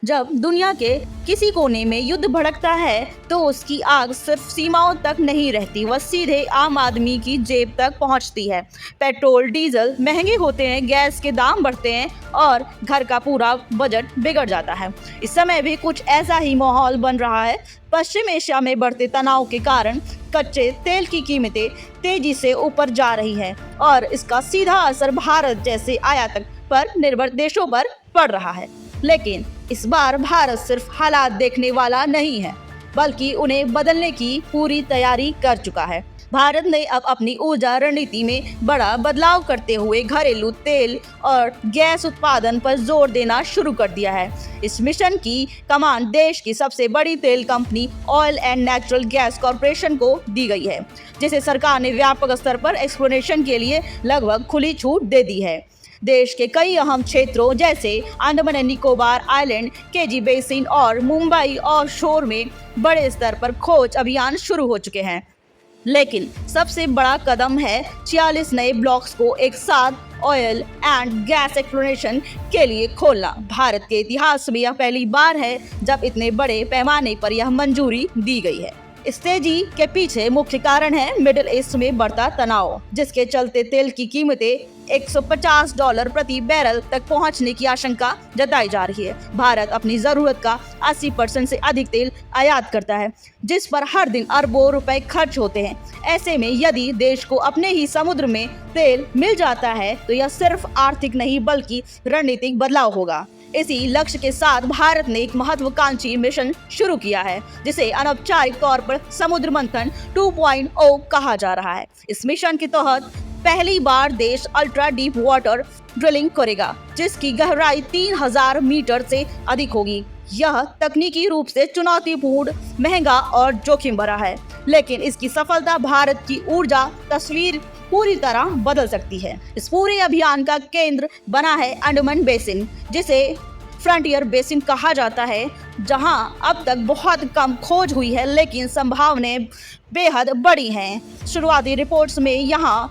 जब दुनिया के किसी कोने में युद्ध भड़कता है तो उसकी आग सिर्फ सीमाओं तक नहीं रहती, वह सीधे आम आदमी की जेब तक पहुंचती है। पेट्रोल डीजल महंगे होते हैं, गैस के दाम बढ़ते हैं और घर का पूरा बजट बिगड़ जाता है। इस समय भी कुछ ऐसा ही माहौल बन रहा है। पश्चिम एशिया में बढ़ते तनाव के कारण कच्चे तेल की कीमतें तेजी से ऊपर जा रही है और इसका सीधा असर भारत जैसे आयातक पर निर्भर देशों पर पड़ रहा है। लेकिन इस बार भारत सिर्फ हालात देखने वाला नहीं है, बल्कि उन्हें बदलने की पूरी तैयारी कर चुका है। भारत ने अब अपनी ऊर्जा रणनीति में बड़ा बदलाव करते हुए घरेलू तेल और गैस उत्पादन पर जोर देना शुरू कर दिया है। इस मिशन की कमान देश की सबसे बड़ी तेल company oil and natural gas corporation को दी गई है, जिसे सरकार ने व्यापक स्तर पर एक्सप्लोरेशन के लिए लगभग खुली छूट दे दी है। देश के कई अहम क्षेत्रों जैसे Andaman and Nicobar island, KG basin और मुंबई ऑफशोर में बड़े स्तर पर खोज अभियान शुरू हो चुके हैं। लेकिन सबसे बड़ा कदम है 46 नए ब्लॉक्स को एक साथ ऑयल एंड गैस एक्सप्लोरेशन के लिए खोलना। भारत के इतिहास में यह पहली बार है जब इतने बड़े पैमाने पर यह मंजूरी दी गई है। इस तेजी के पीछे मुख्य कारण है मिडिल ईस्ट में बढ़ता तनाव, जिसके चलते तेल की कीमतें $150 प्रति बैरल तक पहुंचने की आशंका जताई जा रही है। भारत अपनी जरूरत का 80% से अधिक तेल आयात करता है, जिस पर हर दिन अरबों रुपए खर्च होते हैं। ऐसे में यदि देश को अपने ही समुद्र में तेल मिल जाता है तो यह सिर्फ आर्थिक नहीं बल्कि रणनीतिक बदलाव होगा। इसी लक्ष्य के साथ भारत ने एक महत्वाकांक्षी मिशन शुरू किया है, जिसे अनौपचारिक तौर पर समुद्र मंथन 2.0 कहा जा रहा है। इस मिशन के तहत पहली बार देश अल्ट्रा डीप वाटर ड्रिलिंग करेगा, जिसकी गहराई 3000 मीटर से अधिक होगी। यह तकनीकी रूप से चुनौतीपूर्ण, महंगा और जोखिम भरा है, लेकिन इसकी सफलता भारत की ऊर्जा तस्वीर पूरी तरह बदल सकती है। इस पूरे अभियान का केंद्र बना है अंडमान बेसिन, जिसे फ्रंटियर बेसिन कहा जाता है, जहां अब तक बहुत कम खोज हुई है, लेकिन संभावनाएं बेहद बड़ी हैं। शुरुआती रिपोर्ट्स में यहां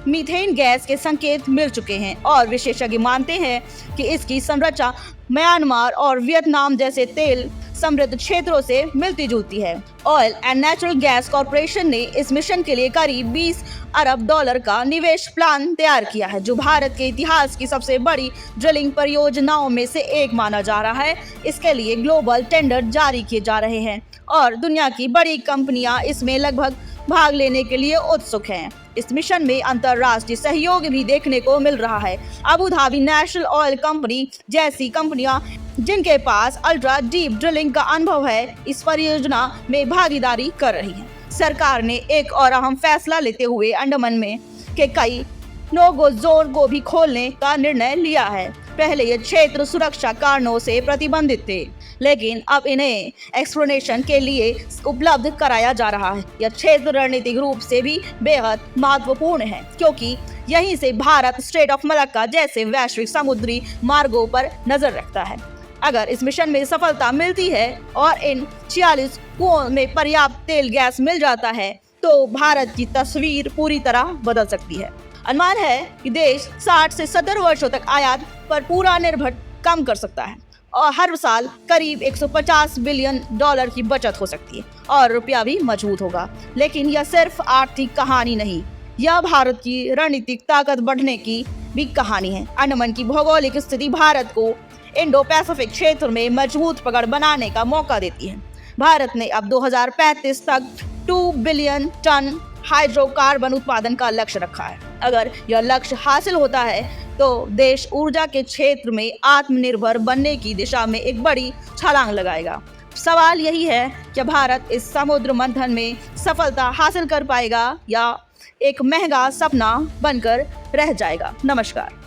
मीथेन गैस के संकेत मिल चुके हैं और विशेषज्ञ मानते हैं कि इसकी संरचना म्यांमार और वियतनाम जैसे तेल समृद्ध क्षेत्रों से मिलती जुलती है। Oil and natural gas corporation ने इस मिशन के लिए करीब $20 अरब का निवेश प्लान तैयार किया है, जो भारत के इतिहास की सबसे बड़ी ड्रिलिंग परियोजनाओं में से एक माना जा रहा है। इसके लिए ग्लोबल टेंडर जारी किए जा रहे हैं और दुनिया की बड़ी कंपनियां इसमें लगभग भाग लेने के लिए उत्सुक हैं। इस मिशन में अंतर्राष्ट्रीय सहयोग भी देखने को मिल रहा है। Abu Dhabi national oil company जैसी कंपनियां जिनके पास अल्ट्रा डीप ड्रिलिंग का अनुभव है, इस परियोजना में भागीदारी कर रही हैं। सरकार ने एक और अहम फैसला लेते हुए अंडमान में के कई नो गो जोन को भी खोलने का निर्णय लिया है। पहले ये क्षेत्र सुरक्षा कारणों से प्रतिबंधित थे, लेकिन अब इन्हें एक्सप्लोरेशन के लिए उपलब्ध कराया जा रहा है। यह क्षेत्र रणनीतिक रूप से भी बेहद महत्वपूर्ण है, क्योंकि यहीं से भारत स्ट्रेट ऑफ मलक्का जैसे वैश्विक समुद्री मार्गों पर नजर रखता है। अगर इस मिशन में सफलता मिलती है और इन 46 कुओं में पर्याप्त तेल गैस मिल जाता है, तो भारत की तस्वीर पूरी तरह बदल सकती है। अनुमान है कि देश 60 से 70 वर्षों तक आयात पर पूरा निर्भर कम कर सकता है और हर साल करीब $150 बिलियन की बचत हो सकती है और रुपया भी मजबूत होगा। लेकिन यह सिर्फ आर्थिक कहानी नहीं, यह भारत की रणनीतिक ताकत बढ़ने की भी कहानी है। अंडमान की भौगोलिक स्थिति भारत को इंडो पैसिफिक क्षेत्र में मजबूत पकड़ बनाने का मौका देती है। भारत ने अब 2035 तक 2 बिलियन टन हाइड्रोकार्बन उत्पादन का लक्ष्य रखा है। अगर यह लक्ष्य हासिल होता है तो देश ऊर्जा के क्षेत्र में आत्मनिर्भर बनने की दिशा में एक बड़ी छलांग लगाएगा। सवाल यही है कि भारत इस समुद्र मंथन में सफलता हासिल कर पाएगा या एक महंगा सपना बनकर रह जाएगा। नमस्कार।